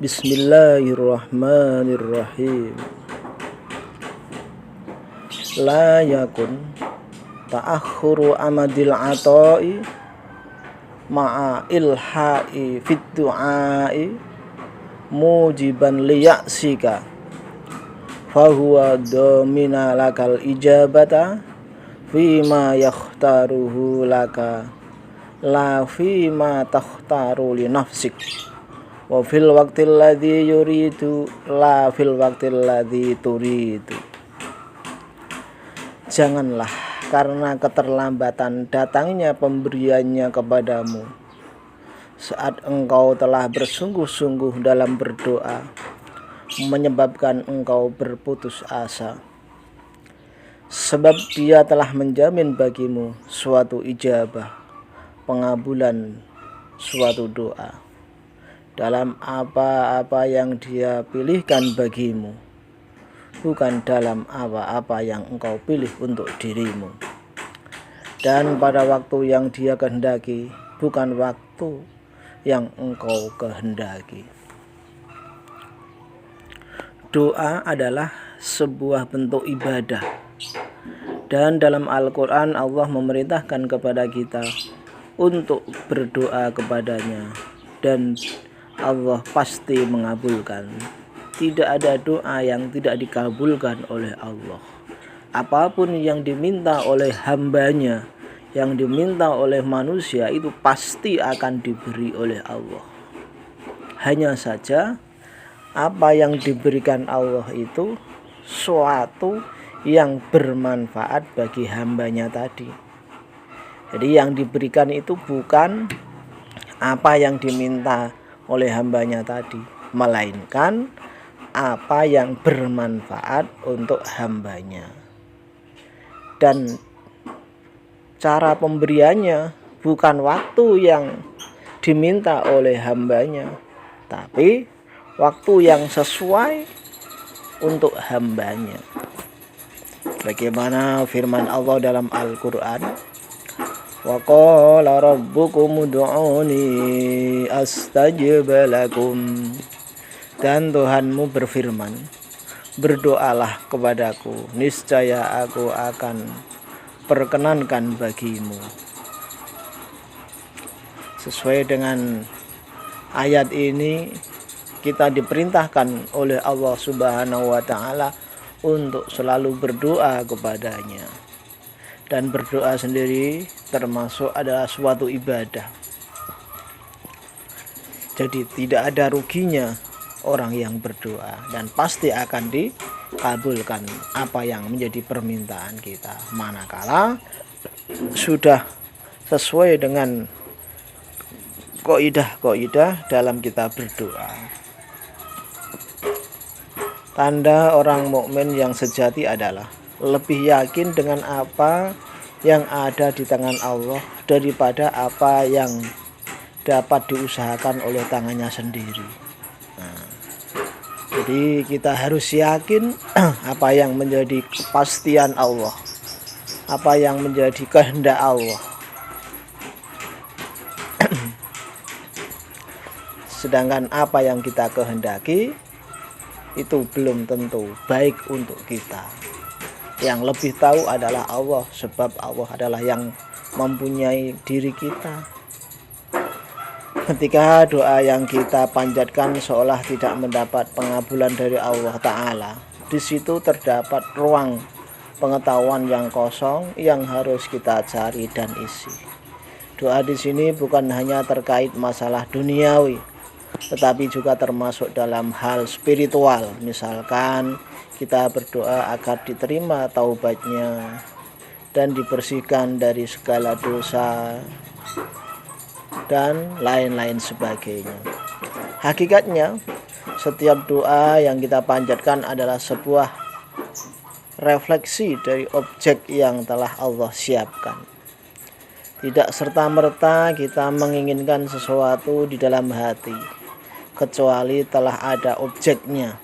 Bismillahirrahmanirrahim. La yakun ta'akhuru amadil ata'i ma'a ilha'i fid du'a'i mujiban liya'sika fahuwa domina lakal ijabata fima yakhtaruhu laka la fima takhtaru li nafsik wa fil waqtil ladzi yuridu la fil waqtil ladzi turidu. Janganlah karena keterlambatan datangnya pemberiannya kepadamu saat engkau telah bersungguh-sungguh dalam berdoa menyebabkan engkau berputus asa, sebab Dia telah menjamin bagimu suatu ijabah, pengabulan suatu doa dalam apa-apa yang Dia pilihkan bagimu, bukan dalam apa-apa yang engkau pilih untuk dirimu, dan pada waktu yang Dia kehendaki, bukan waktu yang engkau kehendaki. Doa adalah sebuah bentuk ibadah, dan dalam Al-Quran Allah memerintahkan kepada kita untuk berdoa kepadanya, dan Allah pasti mengabulkan. Tidak ada doa yang tidak dikabulkan oleh Allah. Apapun yang diminta oleh hambanya, yang diminta oleh manusia, itu pasti akan diberi oleh Allah. Hanya saja apa yang diberikan Allah itu suatu yang bermanfaat bagi hambanya tadi. Jadi yang diberikan itu bukan apa yang diminta oleh hambanya tadi, melainkan apa yang bermanfaat untuk hambanya. Dan cara pemberiannya bukan waktu yang diminta oleh hambanya, tapi waktu yang sesuai untuk hambanya. Bagaimana firman Allah dalam Al-Quran, wa qala rabbukum ud'uni astajib lakum. Dan Tuhanmu berfirman, berdoalah kepadaku, niscaya aku akan perkenankan bagimu. Sesuai dengan ayat ini, kita diperintahkan oleh Allah Subhanahu wa Ta'ala untuk selalu berdoa kepadanya. Dan berdoa sendiri termasuk adalah suatu ibadah. Jadi tidak ada ruginya orang yang berdoa, dan pasti akan dikabulkan apa yang menjadi permintaan kita, manakala sudah sesuai dengan kaidah-kaidah dalam kita berdoa. Tanda orang mukmin yang sejati adalah lebih yakin dengan apa yang ada di tangan Allah daripada apa yang dapat diusahakan oleh tangannya sendiri. Jadi kita harus yakin apa yang menjadi kepastian Allah, apa yang menjadi kehendak Allah. Sedangkan apa yang kita kehendaki itu belum tentu baik untuk kita. Yang lebih tahu adalah Allah, sebab Allah adalah yang mempunyai diri kita. Ketika doa yang kita panjatkan seolah tidak mendapat pengabulan dari Allah Ta'ala, di situ terdapat ruang pengetahuan yang kosong yang harus kita cari dan isi. Doa di sini bukan hanya terkait masalah duniawi, tetapi juga termasuk dalam hal spiritual. Misalkan kita berdoa agar diterima taubatnya dan dibersihkan dari segala dosa dan lain-lain sebagainya. Hakikatnya setiap doa yang kita panjatkan adalah sebuah refleksi dari objek yang telah Allah siapkan. Tidak serta-merta kita menginginkan sesuatu di dalam hati, kecuali telah ada objeknya.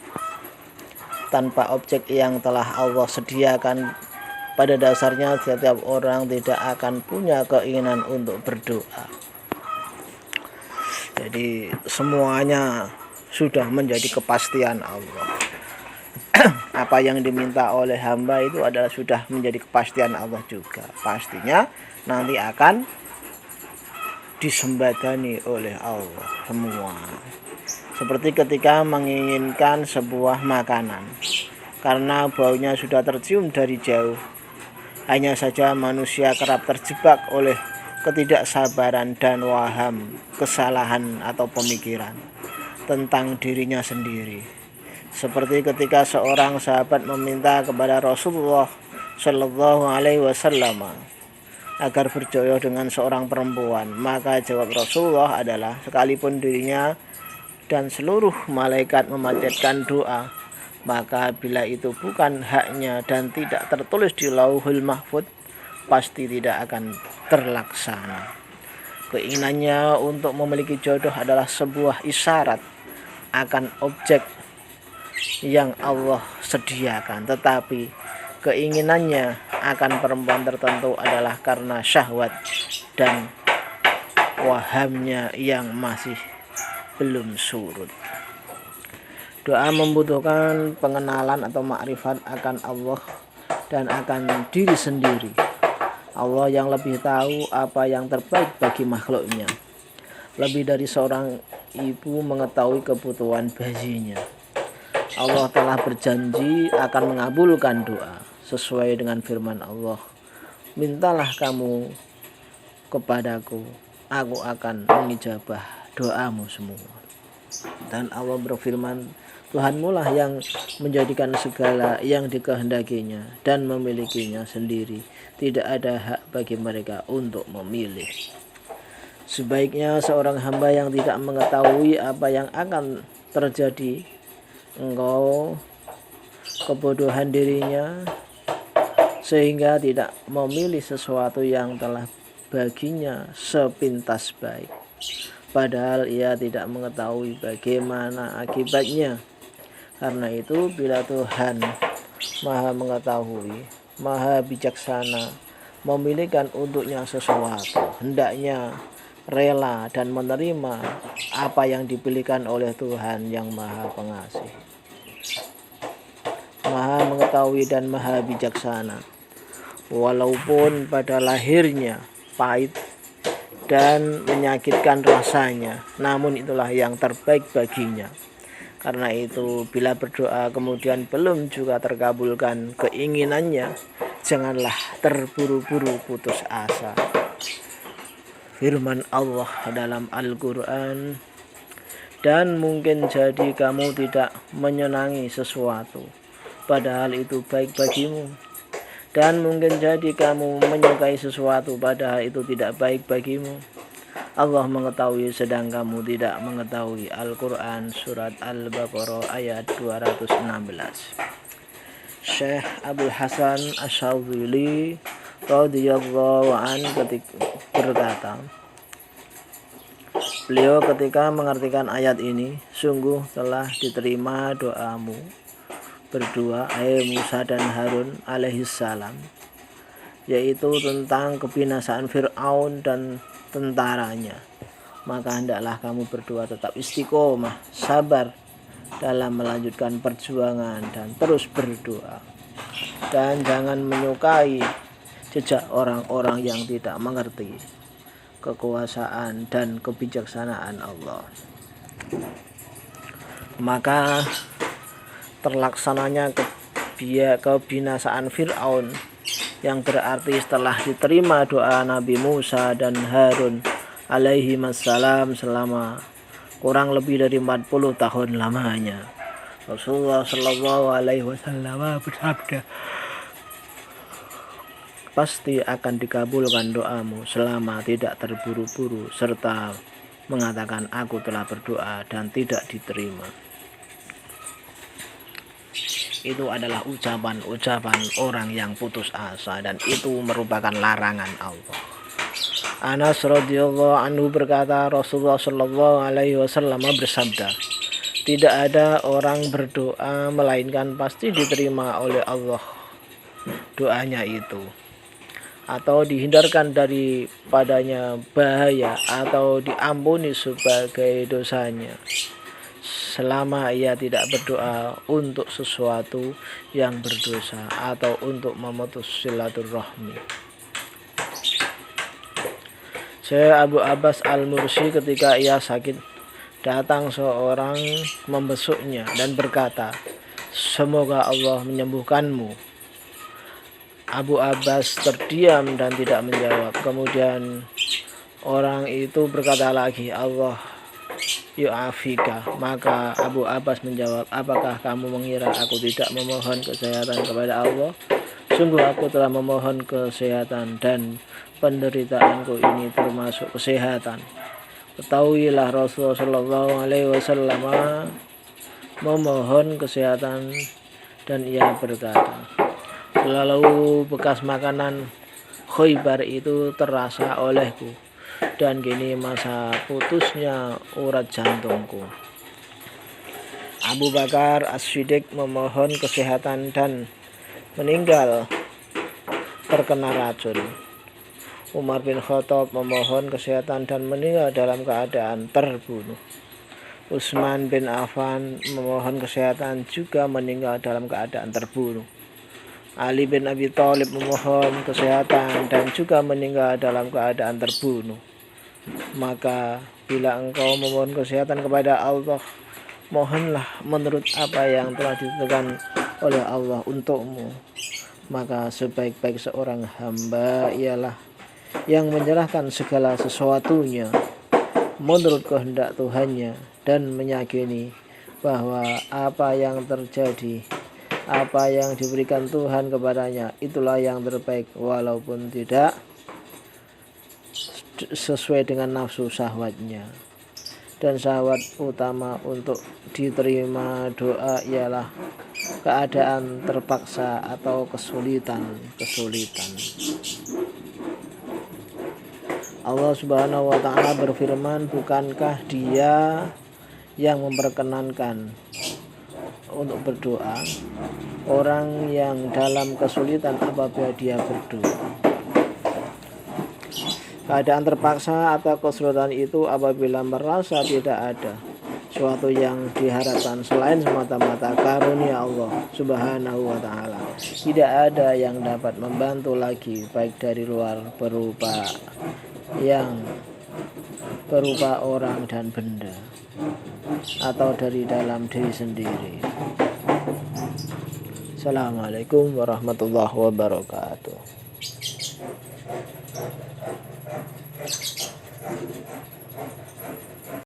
Tanpa objek yang telah Allah sediakan, pada dasarnya setiap orang tidak akan punya keinginan untuk berdoa. Jadi semuanya sudah menjadi kepastian Allah. Apa yang diminta oleh hamba itu adalah sudah menjadi kepastian Allah juga. Pastinya nanti akan disembadani oleh Allah semua. Seperti ketika menginginkan sebuah makanan, karena baunya sudah tercium dari jauh. Hanya saja manusia kerap terjebak oleh ketidaksabaran dan waham kesalahan atau pemikiran tentang dirinya sendiri. Seperti ketika seorang sahabat meminta kepada Rasulullah Shallallahu Alaihi Wasallam agar berjodoh dengan seorang perempuan, maka jawab Rasulullah adalah, sekalipun dirinya dan seluruh malaikat memanjatkan doa, maka bila itu bukan haknya dan tidak tertulis di Lauhul Mahfuz, pasti tidak akan terlaksana. Keinginannya untuk memiliki jodoh adalah sebuah isyarat akan objek yang Allah sediakan, tetapi keinginannya akan perempuan tertentu adalah karena syahwat dan wahamnya yang masih belum surut. Doa membutuhkan pengenalan atau makrifat akan Allah dan akan diri sendiri. Allah yang lebih tahu apa yang terbaik bagi makhluknya. Lebih dari seorang ibu mengetahui kebutuhan bayinya. Allah telah berjanji akan mengabulkan doa sesuai dengan firman Allah. Mintalah kamu kepadaku, aku akan mengijabah doamu semua. Dan Allah berfirman, Tuhanmu lah yang menjadikan segala yang dikehendakinya dan memilikinya sendiri. Tidak ada hak bagi mereka untuk memilih. Sebaiknya seorang hamba yang tidak mengetahui apa yang akan terjadi, engkau kebodohan dirinya sehingga tidak memilih sesuatu yang telah baginya sepintas baik, padahal ia tidak mengetahui bagaimana akibatnya. Karena itu bila Tuhan Maha mengetahui, Maha bijaksana, memilihkan untuknya sesuatu, hendaknya rela dan menerima apa yang dipilihkan oleh Tuhan yang Maha Pengasih, Maha mengetahui dan Maha bijaksana. Walaupun pada lahirnya pahit dan menyakitkan rasanya, namun itulah yang terbaik baginya. Karena itu bila berdoa kemudian belum juga terkabulkan keinginannya, janganlah terburu-buru putus asa. Firman Allah dalam Al-Quran, dan mungkin jadi kamu tidak menyenangi sesuatu, padahal itu baik bagimu. Dan mungkin jadi kamu menyukai sesuatu, padahal itu tidak baik bagimu. Allah mengetahui sedang kamu tidak mengetahui. Al-Quran Surat Al-Baqarah ayat 216. Syekh Abdul Hasan Asy-Syadzili radhiyallahu anhu berkata, beliau ketika mengartikan ayat ini, sungguh telah diterima doamu berdua, Musa dan Harun alaihissalam, yaitu tentang kebinasaan Fir'aun dan tentaranya. Maka hendaklah kamu berdua tetap istiqomah, sabar dalam melanjutkan perjuangan dan terus berdoa, dan jangan menyukai jejak orang-orang yang tidak mengerti kekuasaan dan kebijaksanaan Allah. Maka terlaksananya kebinasaan Fir'aun, yang berarti setelah diterima doa Nabi Musa dan Harun alaihi wassalam selama kurang lebih dari 40 tahun lamanya. Rasulullah Shallallahu Alaihi Wasallam bersabda, pasti akan dikabulkan doamu selama tidak terburu-buru, serta mengatakan aku telah berdoa dan tidak diterima. Itu adalah ucapan-ucapan orang yang putus asa, dan itu merupakan larangan Allah. Anas radhiyallahu anhu berkata, Rasulullah Shallallahu Alaihi Wasallam bersabda, tidak ada orang berdoa melainkan pasti diterima oleh Allah doanya itu, atau dihindarkan daripadanya bahaya, atau diampuni sebagai dosanya, selama ia tidak berdoa untuk sesuatu yang berdosa atau untuk memutus silaturahmi. Syekh Abu Abbas Al-Mursi ketika ia sakit, datang seorang membesuknya dan berkata, "Semoga Allah menyembuhkanmu." Abu Abbas terdiam dan tidak menjawab. Kemudian orang itu berkata lagi, "Allah yu'afika." Maka Abu Abbas menjawab, "Apakah kamu mengira aku tidak memohon kesehatan kepada Allah? Sungguh aku telah memohon kesehatan dan penderitaanku ini termasuk kesehatan." Ketahuilah Rasulullah SAW memohon kesehatan dan ia berkata, "Selalu bekas makanan Khaybar itu terasa olehku, dan kini masa putusnya urat jantungku." Abu Bakar As-Siddiq memohon kesehatan dan meninggal terkena racun. Umar bin Khattab memohon kesehatan dan meninggal dalam keadaan terbunuh. Utsman bin Affan memohon kesehatan juga meninggal dalam keadaan terbunuh. Ali bin Abi Thalib memohon kesehatan dan juga meninggal dalam keadaan terbunuh. Maka bila engkau memohon kesehatan kepada Allah, mohonlah menurut apa yang telah ditentukan oleh Allah untukmu. Maka sebaik-baik seorang hamba ialah yang menyerahkan segala sesuatunya menurut kehendak Tuhannya dan meyakini bahwa apa yang terjadi, apa yang diberikan Tuhan kepadanya, itulah yang terbaik walaupun tidak sesuai dengan nafsu syahwatnya. Dan syahwat utama untuk diterima doa ialah keadaan terpaksa atau kesulitan. Allah Subhanahu wa Ta'ala berfirman, "Bukankah Dia yang memperkenankan untuk berdoa orang yang dalam kesulitan apabila dia berdoa?" Keadaan terpaksa atau kesulitan itu apabila merasa tidak ada suatu yang diharapkan selain semata-mata karunia Allah Subhanahu wa Ta'ala. Tidak ada yang dapat membantu lagi, baik dari luar berupa orang dan benda, atau dari dalam diri sendiri. Assalamualaikum warahmatullahi wabarakatuh.